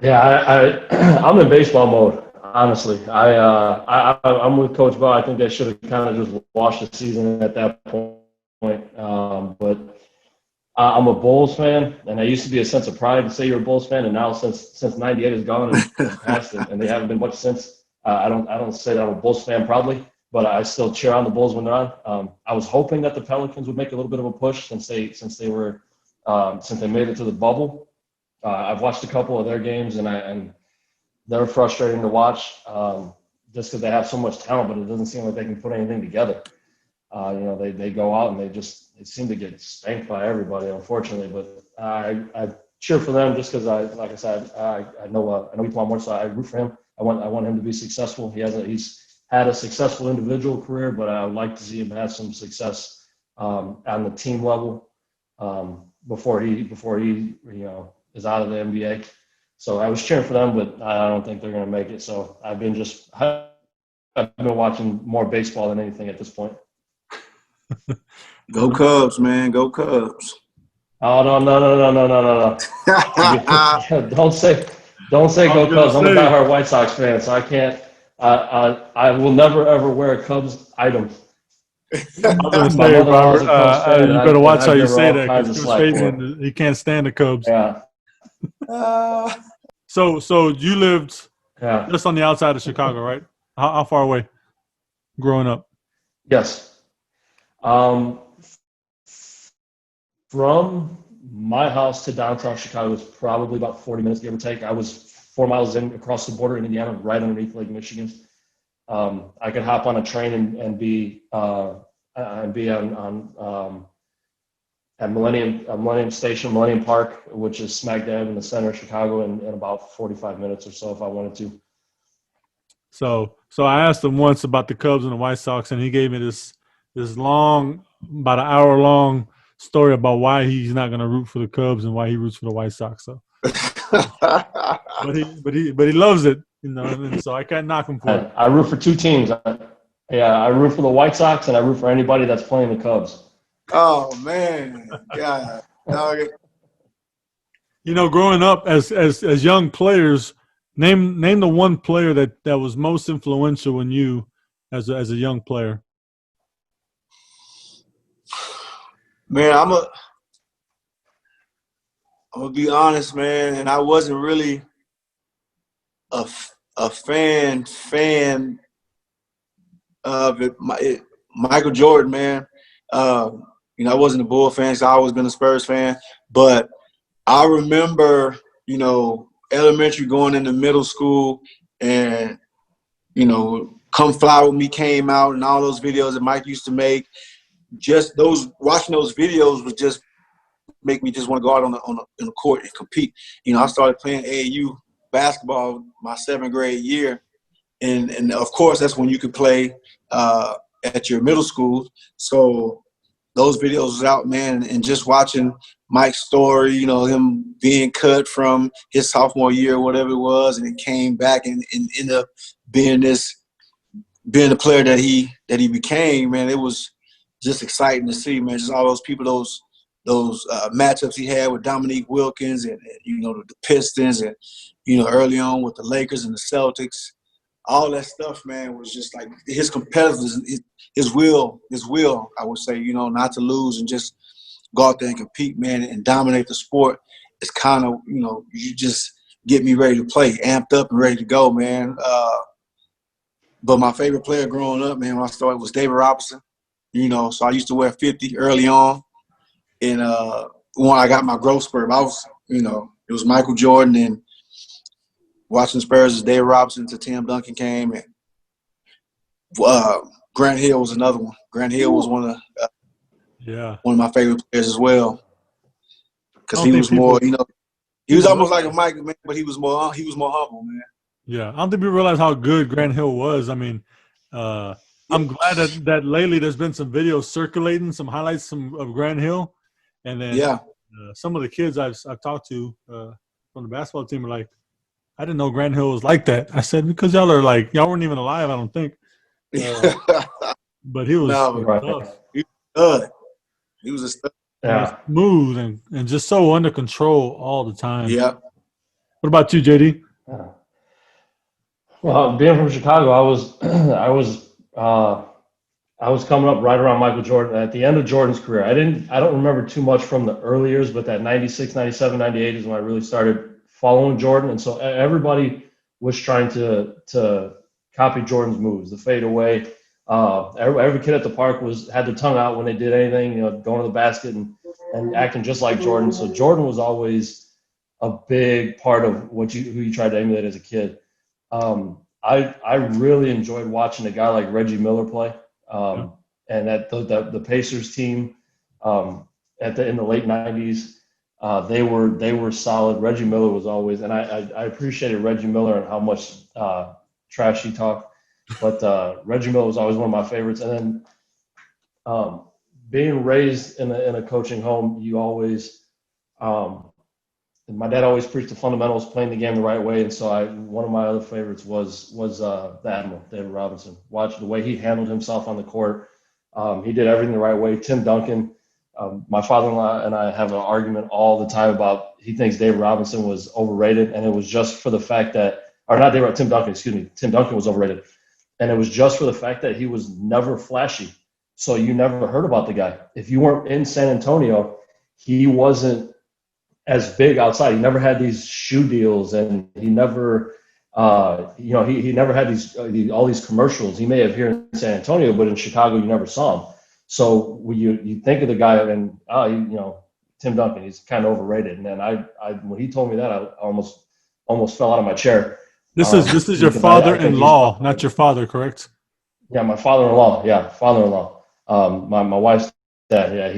Yeah, I'm in baseball mode, honestly. I'm with Coach Bell. I think they should have kind of just watched the season at that point. But I'm a Bulls fan, and I used to be a sense of pride to say you're a Bulls fan, and now since '98 is gone and past it, and they haven't been much since. I don't say that I'm a Bulls fan proudly, but I still cheer on the Bulls when they're on. I was hoping that the Pelicans would make a little bit of a push since they made it to the bubble. I've watched a couple of their games, and they're frustrating to watch just because they have so much talent, but it doesn't seem like they can put anything together. They go out and they seem to get spanked by everybody, unfortunately. But I cheer for them just because I know Etwan more, so I root for him. I want him to be successful. He's had a successful individual career, but I would like to see him have some success on the team level before he is out of the NBA. So I was cheering for them, but I don't think they're going to make it. So I've been watching more baseball than anything at this point. Go Cubs, man. Go Cubs. Oh, no. Don't say go Cubs. I'm a diehard White Sox fan, so I can't. I will never ever wear a Cubs item. I'm going to say, Robert, you better watch how you say that because Coach Fabian, he can't stand the Cubs. Yeah. So you lived just on the outside of Chicago, right? How far away growing up? Yes. From my house to downtown Chicago was probably about 40 minutes, give or take. I was 4 miles across the border in Indiana, right underneath Lake Michigan. I could hop on a train and be at Millennium Station, Millennium Park, which is smack dab in the center of Chicago, in about 45 minutes or so if I wanted to. So I asked him once about the Cubs and the White Sox, and he gave me this long, about an hour long story about why he's not going to root for the Cubs and why he roots for the White Sox. So, but he loves it, and so I can't knock him for it. I root for two teams. I root for the White Sox, and I root for anybody that's playing the Cubs. Oh man, yeah. Growing up as young players, name the one player that was most influential in you as a young player. Man, I'm gonna be honest, man, and I wasn't really a fan of it. Michael Jordan, man. I wasn't a Bull fan, so I've always been a Spurs fan. But I remember, elementary going into middle school, and Come Fly With Me came out, and all those videos that Mike used to make. Just watching those videos would just make me just want to go out in the court and compete. I started playing AAU basketball my 7th grade year, and of course that's when you could play at your middle school. So those videos was out, man, and just watching Mike's story, you know, him being cut from his sophomore year or whatever it was, and it came back and ended up being the player that he became, man. It was just exciting to see, man. Just all those people, those matchups he had with Dominique Wilkins and you know, the Pistons, and you know, early on with the Lakers and the Celtics. All that stuff, man, was just like his competitiveness, his will, I would say, you know, not to lose and just go out there and compete, man, and dominate the sport. It's kind of, you know, you just get me ready to play, amped up and ready to go, man. But my favorite player growing up, man, when I started was David Robinson, you know, so I used to wear 50 early on. And when I got my growth spurt, I was, you know, it was Michael Jordan and watching Spurs as David Robinson to Tim Duncan came, and Grant Hill was another one. Grant Hill was one of my favorite players as well, because he was more, you know, he was almost like a Michael, man, but he was more humble, man. Yeah, I don't think people realize how good Grant Hill was. I mean, I'm glad that lately there's been some videos circulating, some highlights of Grant Hill, and then some of the kids I've talked to from the basketball team are like, I didn't know Grant Hill was like that. I said, because y'all weren't even alive, I don't think. But he was tough. He was good. He was a stud. Yeah. Smooth and just so under control all the time. Yeah. What about you, JD? Well, being from Chicago, I was coming up right around Michael Jordan at the end of Jordan's career. I don't remember too much from the early years, but that 96, 97, 98 is when I really started following Jordan. And so everybody was trying to copy Jordan's moves, the fadeaway. Every kid at the park had their tongue out when they did anything, you know, going to the basket and acting just like Jordan. So Jordan was always a big part of who you tried to emulate as a kid. I really enjoyed watching a guy like Reggie Miller play. And that the Pacers team in the late 90s, they were solid. Reggie Miller was always, and I appreciated Reggie Miller and how much trash he talked. But Reggie Miller was always one of my favorites. And then being raised in a coaching home, you always my dad always preached the fundamentals, playing the game the right way. And so one of my other favorites was the Admiral, David Robinson. Watch the way he handled himself on the court. He did everything the right way. Tim Duncan, my father-in-law and I have an argument all the time about he thinks David Robinson was overrated, and it was just for the fact that – or not Tim Duncan, excuse me. Tim Duncan was overrated. And it was just for the fact that he was never flashy. So you never heard about the guy. If you weren't in San Antonio, he wasn't as big outside. He never had these shoe deals, and he never he never had all these commercials. He may have here in San Antonio, but in Chicago you never saw him. So when you think of the guy and Tim Duncan, he's kind of overrated. And then I when he told me that, I almost fell out of my chair. This is your father-in-law, not your father, correct? Yeah, my father-in-law. Yeah, father-in-law. My wife's dad. Yeah,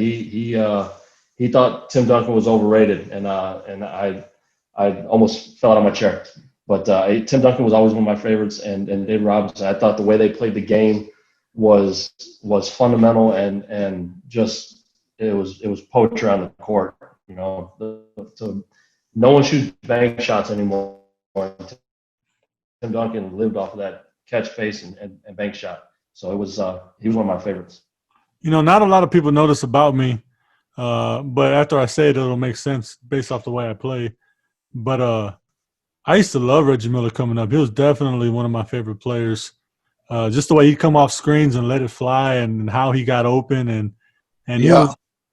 he thought Tim Duncan was overrated, and I almost fell out of my chair. But Tim Duncan was always one of my favorites, and David Robinson. I thought the way they played the game was fundamental, and just it was poetry on the court. You know, so no one shoots bank shots anymore. Tim Duncan lived off of that catch, face, and bank shot. So he was one of my favorites. You know, not a lot of people know this about me, but after I say it, it'll make sense based off the way I play. But I used to love Reggie Miller coming up. He was definitely one of my favorite players. Just the way he come off screens and let it fly, and how he got open, and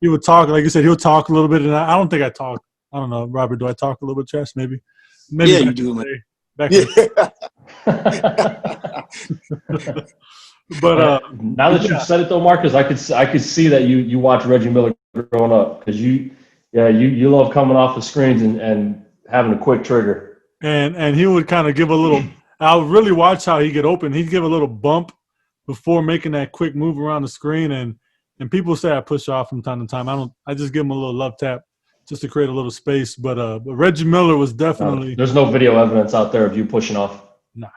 he would talk, like you said, he would talk a little bit. And I don't think I talk. I don't know, Robert. Do I talk a little bit, trash? Maybe. Yeah, you do, man. But now that you've said it though, Marcus, I could see that you watch Reggie Miller growing up, because you love coming off the screens and having a quick trigger. And he would kind of give a little. I would really watch how he get open. He'd give a little bump before making that quick move around the screen, and people say I push off from time to time. I just give him a little love tap just to create a little space. But Reggie Miller was definitely. There's no video evidence out there of you pushing off. Nah.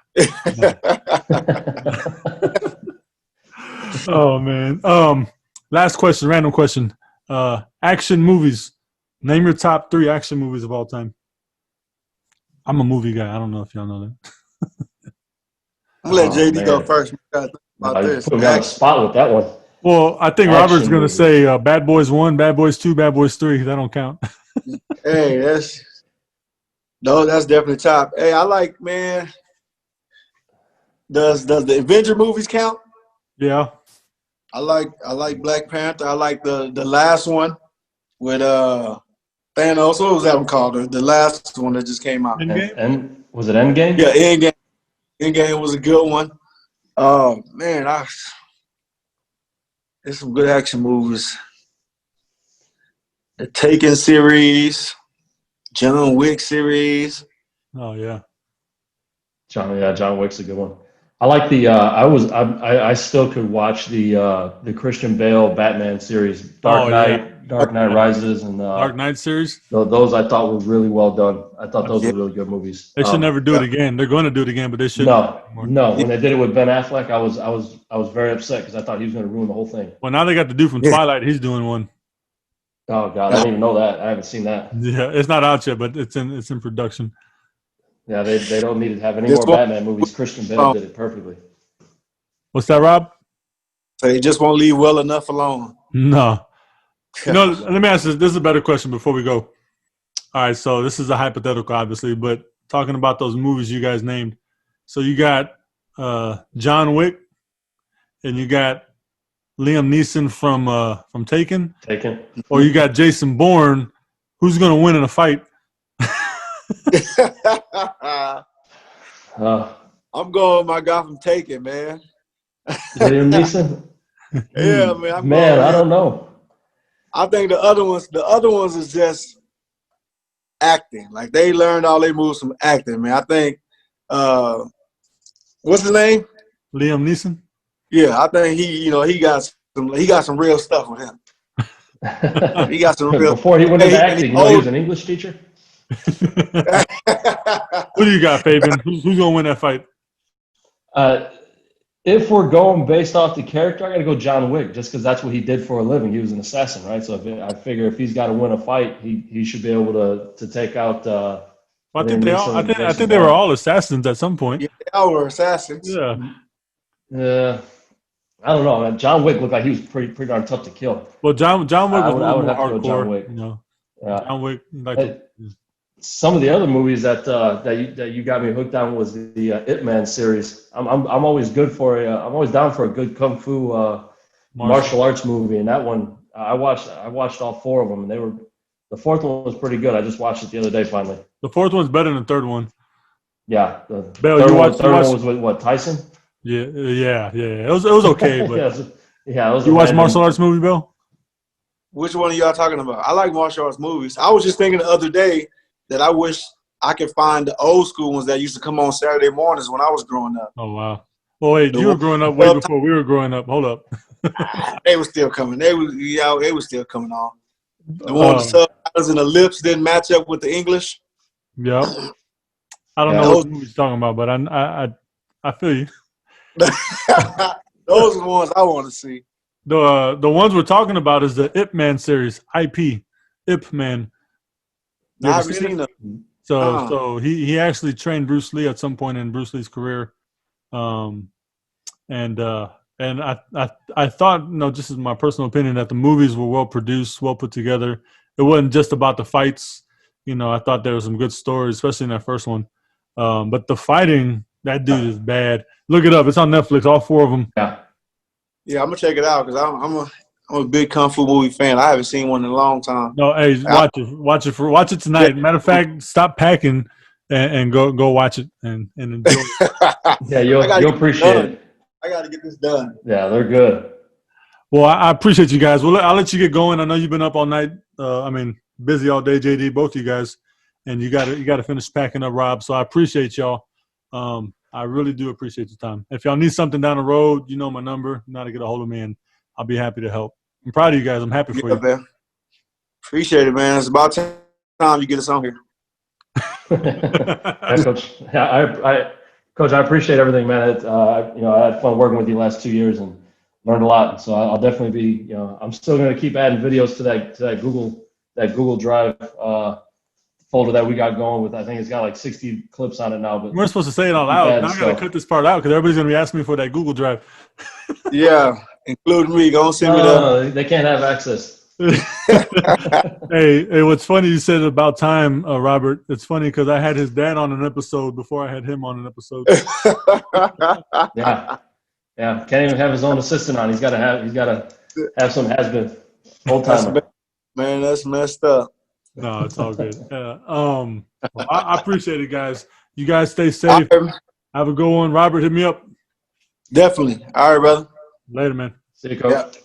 Oh man. Last question, random question. Action movies. Name your top 3 action movies of all time. I'm a movie guy. I don't know if y'all know that. I'm gonna let Oh JD go man, first. We gotta think about no, you this. put me on the spot with that one. Well, I think Robert's Action gonna movies. say Bad Boys 1, Bad Boys 2, Bad Boys 3. That don't count. Hey, that's definitely top. Hey, I like, man. Does the Avenger movies count? Yeah. I like Black Panther. I like the last one with Thanos. What was that one called? The last one that just came out. And was it Endgame? Yeah, Endgame. Endgame was a good one. Oh man, there's some good action movies. The Taken series, John Wick series. Oh yeah. John Wick's a good one. I like the. I still could watch the Christian Bale Batman series, Oh yeah. Dark Knight Rises, and Dark Knight series. those I thought were really well done. I thought those Yeah, were really good movies. They should never do it again. They're going to do it again, but they shouldn't do it anymore. No. yeah, When they did it with Ben Affleck, I was very upset because I thought he was going to ruin the whole thing. Well, now they got the dude from yeah. Twilight. He's doing one. Oh God, I didn't even know that. I haven't seen that. Yeah, it's not out yet, but it's in production. Yeah, they don't need to have any This more one, Batman movies. Christian Bale did it perfectly. What's that, Rob? so they just won't leave well enough alone. No. Let me ask this. This is a better question before we go. All right, so this is a hypothetical, obviously, but talking about those movies you guys named. So you got John Wick, and you got Liam Neeson from Taken, or you got Jason Bourne. Who's going to win in a fight? I'm going with my guy from Taken, man. Liam Neeson. Yeah, man. Man, I don't know. I think the other ones is just acting. Like they learned all their moves from acting, man. I think what's his name? Liam Neeson. Yeah, I think he got some real stuff with him. He got some real. Before he went into acting, he was an English teacher. Who do you got, Fabian? Who's going to win that fight? If we're going based off the character, I got to go John Wick, just because that's what he did for a living. He was an assassin, right? So I figure if he's got to win a fight, he should be able to take out. I think they were all assassins at some point. Yeah, they all were assassins. Yeah. I don't know. John Wick looked like he was pretty darn tough to kill. Well, John Wick was I would have more to go hardcore. John Wick. You know, Yeah. John Wick. Some of the other movies that you got me hooked on was the Ip Man series. I'm always good for I'm always down for a good kung fu martial arts movie, and that one I watched all 4 of them, and the 4th one was pretty good. I just watched it the other day finally. The 4th one's better than the 3rd one. Yeah, Bell, third one was with what, Tyson? Yeah. It was okay, but yeah, it was you watch martial arts movie, Bill? Which one are y'all talking about? I like martial arts movies. I was just thinking the other day that I wish I could find the old school ones that used to come on Saturday mornings when I was growing up. Oh wow! Well, wait, you were growing up way before we were growing up. Hold up. They were still coming. They were still coming on. The one with the subtitles and the lips didn't match up with the English. Yep. I don't know what movie you're talking about, but I feel you. Those are the ones I want to see. The ones we're talking about is the Ip Man series, IP, Ip Man. I haven't seen them. So he actually trained Bruce Lee at some point in Bruce Lee's career, and I thought, just as my personal opinion, that the movies were well produced, well put together. It wasn't just about the fights. I thought there were some good stories, especially in that first one. But the fighting, that dude is bad. Look it up. It's on Netflix. All 4 of them. Yeah, I'm gonna check it out because I'm a big kung fu movie fan. I haven't seen one in a long time. No, hey, watch it tonight. Matter of fact, stop packing and go watch it and enjoy it. Yeah, you'll appreciate it. I got to get this done. Yeah, they're good. Well, I appreciate you guys. Well, I'll let you get going. I know you've been up all night. Busy all day, JD, both of you guys, and you got to finish packing up, Rob. So I appreciate y'all. I really do appreciate your time. If y'all need something down the road, you know my number. You know how to get a hold of me, and I'll be happy to help. I'm proud of you guys. I'm happy for you. Man. Appreciate it, man. It's about time you get us on here. Yeah, Coach. Yeah, Coach, I appreciate everything, man. I had fun working with you the last 2 years, and learned a lot. So I'll definitely be, I'm still going to keep adding videos to that Google Drive folder that we got going with. I think it's got like 60 clips on it now. But We're supposed to say it out keep loud. adding Now I got to stuff. cut this part out because everybody's going to be asking me for that Google Drive. Yeah, including me. Go and send me that. No, they can't have access. Hey, what's funny you said about time, Robert. It's funny because I had his dad on an episode before I had him on an episode. Yeah. Can't even have his own assistant on. He's got to have some has-been old timer. Man, that's messed up. No, it's all good. Well, I appreciate it, guys. You guys stay safe. Have a good one. Robert, hit me up. Definitely. All right, brother. Later, man. See you, Coach. Yeah.